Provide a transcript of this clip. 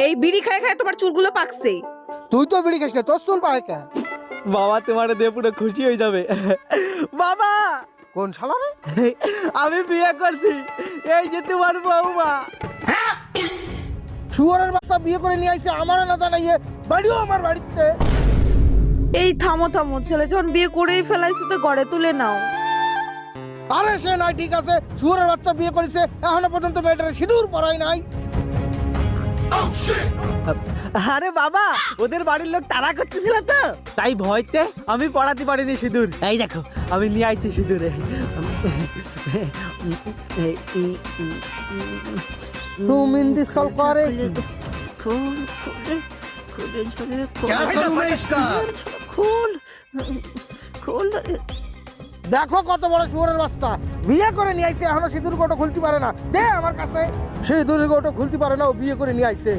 এই বিড়ি খায় খায় তোমার চুলগুলো পাকছে। তুই তো বিড়ি খাস না, তোর চুল পায় কে? বাবা তোমার দিয়ে পুরো খুশি হয়ে যাবে। বাবা কোন শালা রে? আমি বিয়ে করছি, এই যে তোমার বৌমা। শুয়োরের বাচ্চা বিয়ে করে নিয়ে আইছে আমার না জানাইয়ে, বাড়িও আমার বাড়িতে। এই থামো থামো, ছেলে যখন বিয়ে করেই ফেলাইছে তো ঘরে তুলে নাও। আরে সে নাই, ঠিক আছে, শুয়োরের বাচ্চা বিয়ে করেছে, এখনো পর্যন্ত মেয়েটার সিঁদুর পরাই নাই। আরে বাবা ওদের বাড়ির লোক তাড়া করতেছিল তো, তাই ভয়তে আমি পড়াতে পারিনি সিঁদুর। এই দেখো আমি নিয়ে আইছি সিঁদুরে। সুমিন্দি সলকারে দেখো কত বড় শুয়োরের বাচ্চা, বিয়ে করে নিয়ে আইছে, এখনো সিঁদুর গোটো খুলতে পারে না। দে আমার কাছে, সিঁদুর গোটো খুলতে পারে না, ও বিয়ে করে নিয়ে আইছে।